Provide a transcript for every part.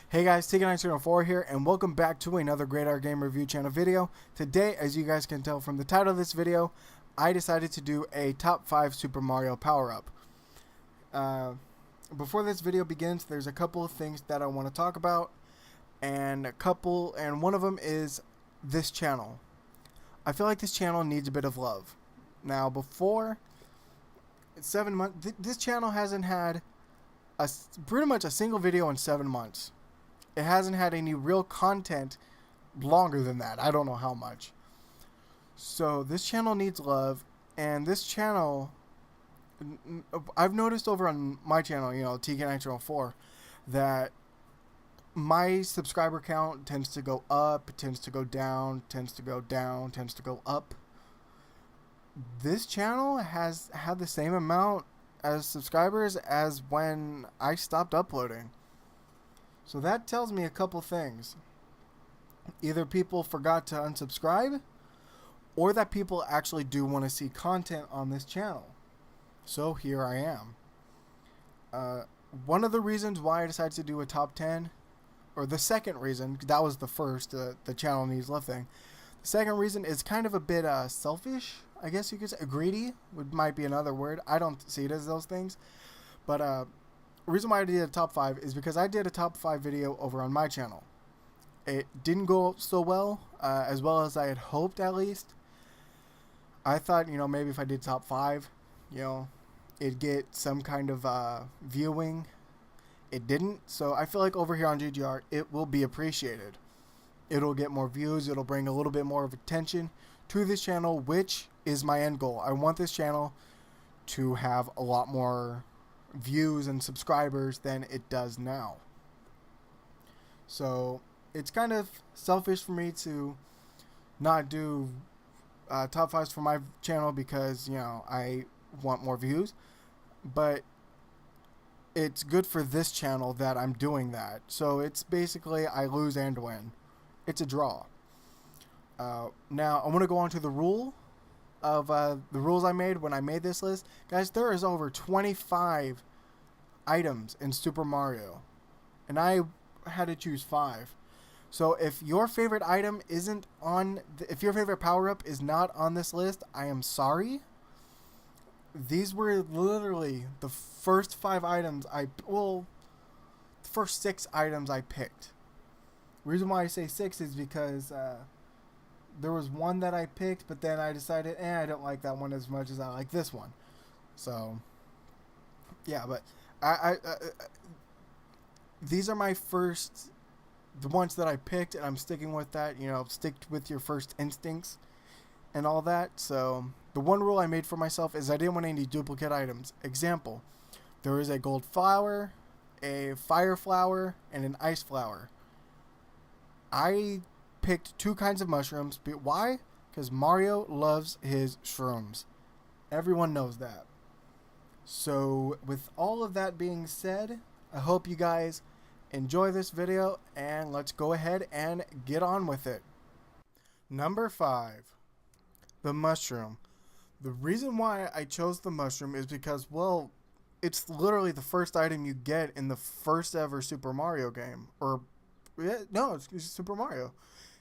Hey guys, TK1904 here, and welcome back to another Great Art Game Review channel video. Today, as you guys can tell from the title of this video, I decided to do a top 5 Super Mario power-up. Before this video begins, there's a couple of things that I want to talk about, and one of them is this channel. I feel like this channel needs a bit of love. Now, before 7 months, this channel hasn't had pretty much a single video in 7 months. It hasn't had any real content longer than that. I don't know how much. So this channel needs love, and this channel, I've noticed over on my channel, TK1904, that my subscriber count tends to go up, tends to go down, tends to go down, tends to go up. This channel has had the same amount as subscribers as when I stopped uploading. So that tells me a couple things. Either people forgot to unsubscribe, or that people actually do want to see content on this channel. So here I am. One of the reasons why I decided to do a top 10, or the second reason, that was the first, the channel needs love thing. The second reason is kind of a bit selfish, I guess you could say. Greedy might be another word. I don't see it as those things. But the reason why I did a top 5 is because I did a top 5 video over on my channel. It didn't go so well as I had hoped, at least. I thought, maybe if I did top 5, it'd get some kind of viewing. It didn't, so I feel like over here on GGR, it will be appreciated. It'll get more views, it'll bring a little bit more of attention to this channel, which is my end goal. I want this channel to have a lot more views and subscribers than it does now. So it's kind of selfish for me to not do top 5s for my channel because I want more views, but it's good for this channel that I'm doing that. So it's basically I lose and win. It's a draw. Now I want to go on to the rule of the rules I made when I made this list. Guys, there is over 25 items in Super Mario, and I had to choose 5. So if your favorite item isn't on, if your favorite power-up is not on this list, I am sorry. These were literally the first 5 items the first 6 items I picked. The reason why I say 6 is because there was one that I picked, but then I decided, I don't like that one as much as I like this one. So, yeah, but these are my first, the ones that I picked, and I'm sticking with that. Stick with your first instincts and all that. So, the one rule I made for myself is I didn't want any duplicate items. Example, there is a gold flower, a fire flower, and an ice flower. I picked 2 kinds of mushrooms. But why? Because Mario loves his shrooms. Everyone knows that. So with all of that being said, I hope you guys enjoy this video, and let's go ahead and get on with it. Number 5, the mushroom. The reason why I chose the mushroom is because, well, it's literally the first item you get in the first ever Super Mario game. It's Super Mario.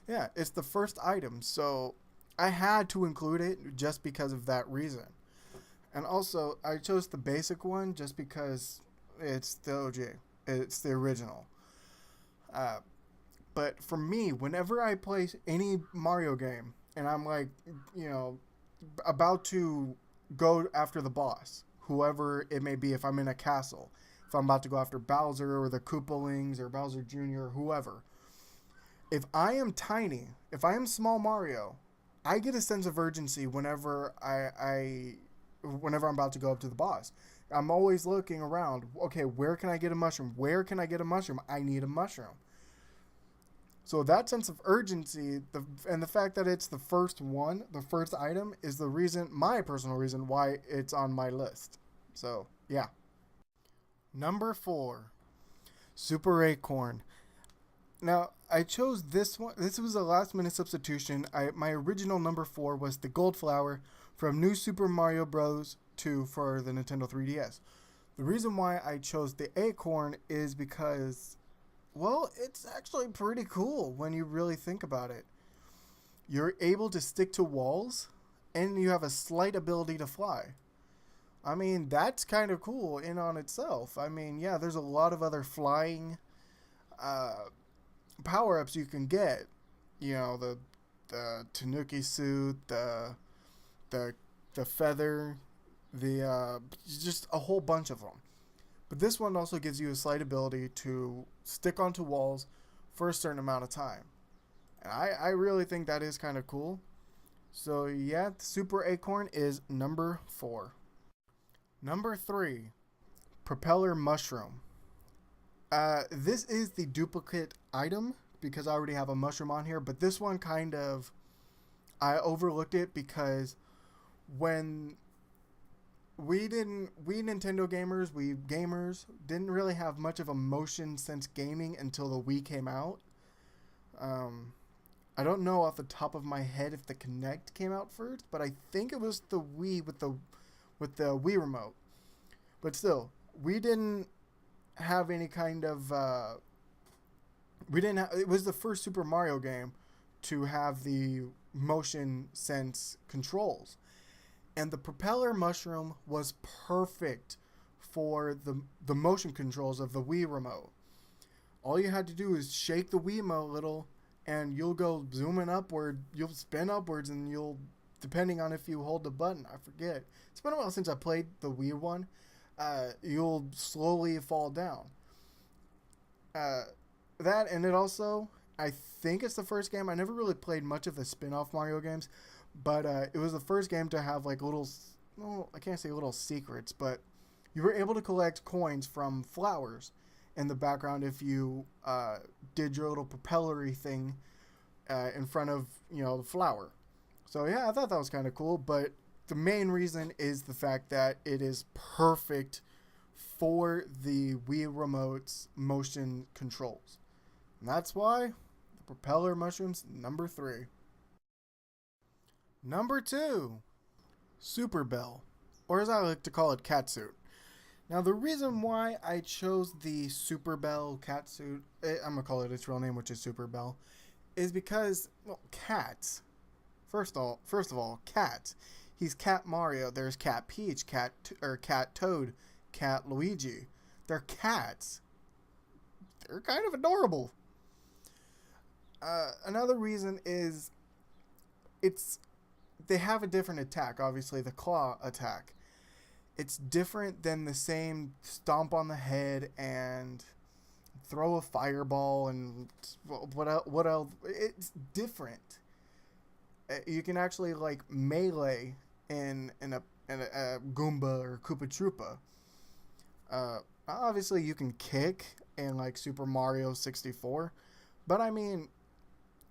Yeah, it's the first item, so I had to include it just because of that reason. And also, I chose the basic one just because it's the OG. It's the original. But for me, whenever I play any Mario game, and I'm like, about to go after the boss, whoever it may be, if I'm in a castle, if I'm about to go after Bowser or the Koopalings or Bowser Jr. or whoever, if I am tiny, if I am small Mario, I get a sense of urgency whenever whenever I'm about to go up to the boss. I'm always looking around. Okay, where can I get a mushroom? Where can I get a mushroom? I need a mushroom. So that sense of urgency, and the fact that it's the first one, the first item, is the reason, my personal reason, why it's on my list. So, yeah. Number 4, Super Acorn. Now, I chose this one. This was a last-minute substitution. My original number 4 was the gold flower from New Super Mario Bros. 2 for the Nintendo 3DS. The reason why I chose the Acorn is because Well, it's actually pretty cool when you really think about it. You're able to stick to walls, and you have a slight ability to fly. I mean, that's kind of cool in on itself. I mean, yeah, there's a lot of other flying uh, power ups you can get. You know, the Tanuki suit, the the feather, the just a whole bunch of them. But this one also gives you a slight ability to stick onto walls for a certain amount of time. And I really think that is kind of cool. So yeah, Super Acorn is number 4. Number 3, Propeller Mushroom. This is the duplicate item because I already have a mushroom on here, but this one kind of I overlooked it because when we Nintendo gamers, we gamers didn't really have much of a motion sense gaming until the Wii came out. Um, I don't know off the top of my head if the Kinect came out first, but I think it was the Wii with the Wii remote. But still, we didn't have any kind of we didn't have, it was the first Super Mario game to have the motion sense controls. And the Propeller Mushroom was perfect for the motion controls of the Wii remote. All you had to do is shake the Wiimote a little, and you'll go zooming upward. You'll spin upwards, and you'll, depending on if you hold the button, I forget. It's been a while since I played the Wii one. You'll slowly fall down. That, and it also, I think it's the first game. I never really played much of the spin-off Mario games, but it was the first game to have like little, well, I can't say little secrets, but you were able to collect coins from flowers in the background if you did your little propellery thing in front of, you know, the flower. So yeah, I thought that was kind of cool, but the main reason is the fact that it is perfect for the Wii Remote's motion controls. And that's why the Propeller Mushroom's number 3. Number 2, Super Bell, or as I like to call it, Catsuit. Now, the reason why I chose the Super Bell Catsuit, I'm going to call it its real name, which is Super Bell, is because, well, cats. First of all, cats. He's Cat Mario. There's Cat Peach, Cat Toad, Cat Luigi. They're cats. They're kind of adorable. Another reason is they have a different attack. Obviously, the claw attack. It's different than the same stomp on the head and throw a fireball and what else. It's different. You can actually like melee in a Goomba or Koopa Troopa. Obviously, you can kick in like Super Mario 64, but I mean,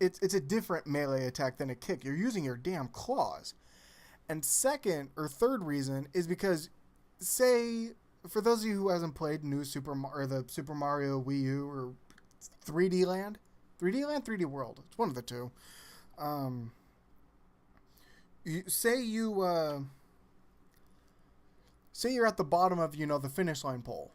it's a different melee attack than a kick. You're using your damn claws. And second or third reason is because, say, for those of you who hasn't played new the Super Mario Wii U or 3D Land, 3D World, it's one of the two. Say you're at the bottom of, you know, the finish line pole.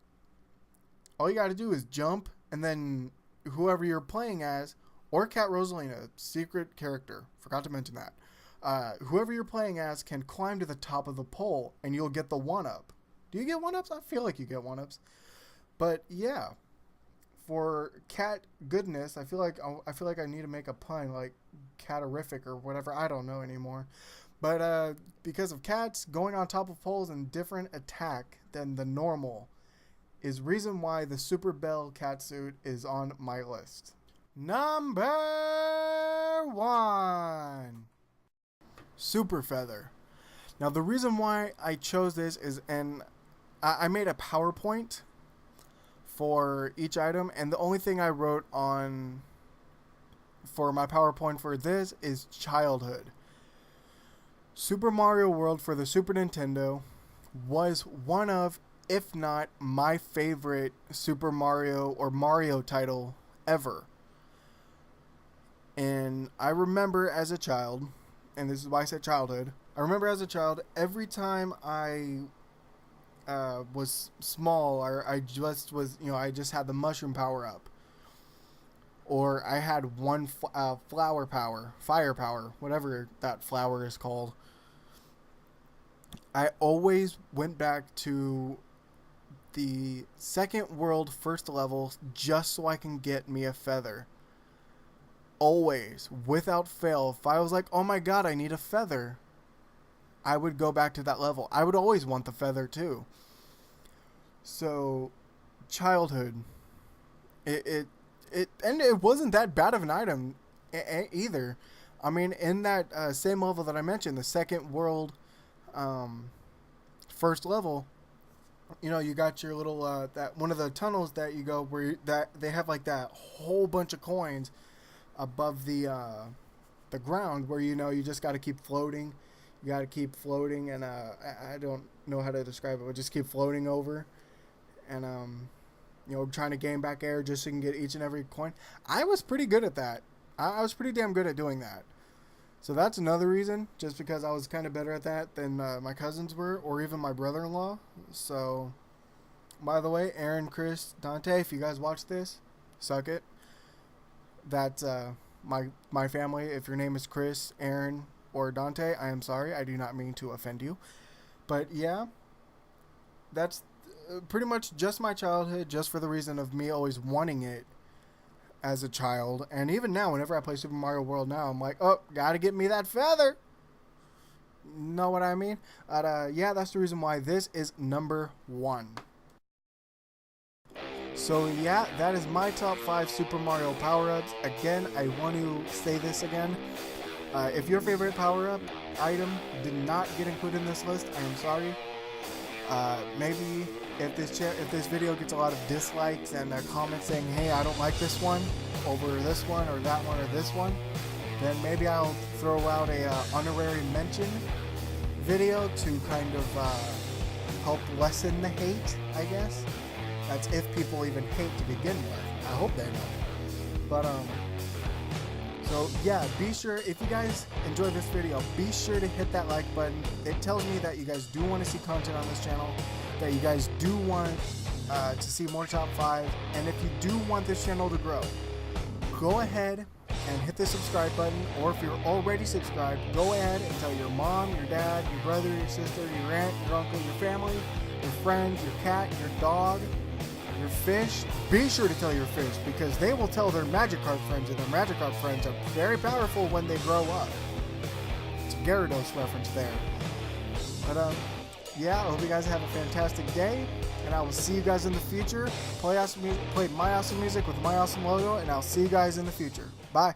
All you got to do is jump, and then whoever you're playing as, or Cat Rosalina, secret character, forgot to mention that. Whoever you're playing as can climb to the top of the pole, and you'll get the 1-up. Do you get 1-ups? I feel like you get 1-ups. But yeah, for cat goodness, I feel like I need to make a pun like catarific or whatever. I don't know anymore. But because of cats going on top of poles and different attack than the normal, is reason why the Super Bell Catsuit is on my list. Number 1, Super Feather. Now the reason why I chose this is, and I made a PowerPoint for each item, and the only thing I wrote on for my PowerPoint for this is childhood. Super Mario World for the Super Nintendo was one of, if not my favorite Super Mario or Mario title ever. And I remember as a child, and this is why I said childhood, I remember as a child, every time I was small, or I just was, you know, I just had the mushroom power up. or I had one firepower, whatever that flower is called. I always went back to the second world first level just so I can get me a feather. Always, without fail, if I was like, oh my god, I need a feather, I would go back to that level. I would always want the feather too. So, childhood, and it wasn't that bad of an item either. I mean, in that same level that I mentioned, the second world first level, you know, you got your little that one of the tunnels that you go where that they have like that whole bunch of coins above the ground, where, you know, you just got to keep floating. You got to keep floating, and I don't know how to describe it, but just keep floating over, and you know, trying to gain back air just so you can get each and every coin. I was pretty good at that. I was pretty damn good at doing that. So that's another reason, just because I was kind of better at that than my cousins were, or even my brother-in-law. So, by the way, Aaron, Chris, Dante, if you guys watch this, suck it. That's my family. If your name is Chris, Aaron, or Dante, I am sorry. I do not mean to offend you. But yeah, that's pretty much just my childhood, just for the reason of me always wanting it as a child. And even now, whenever I play Super Mario World now, I'm like, oh, gotta get me that feather. Know what I mean? Yeah, that's the reason why this is number 1. So yeah, that is my top 5 Super Mario power-ups. Again, I want to say this again. If your favorite power-up item did not get included in this list, I am sorry. Maybe if this video gets a lot of dislikes and comments saying, hey, I don't like this one over this one or that one or this one, then maybe I'll throw out a honorary mention video to kind of help lessen the hate, I guess. That's if people even hate to begin with. I hope they know. But so yeah, be sure, if you guys enjoyed this video, be sure to hit that like button. It tells me that you guys do want to see content on this channel, that you guys do want to see more top 5, and if you do want this channel to grow, go ahead and hit the subscribe button, or if you're already subscribed, go ahead and tell your mom, your dad, your brother, your sister, your aunt, your uncle, your family, your friends, your cat, your dog, your fish. Be sure to tell your fish, because they will tell their Magic Card friends, and their Magic Card friends are very powerful when they grow up. It's a Gyarados reference there. But yeah, I hope you guys have a fantastic day, and I will see you guys in the future. Play my awesome music with my awesome logo, and I'll see you guys in the future. Bye.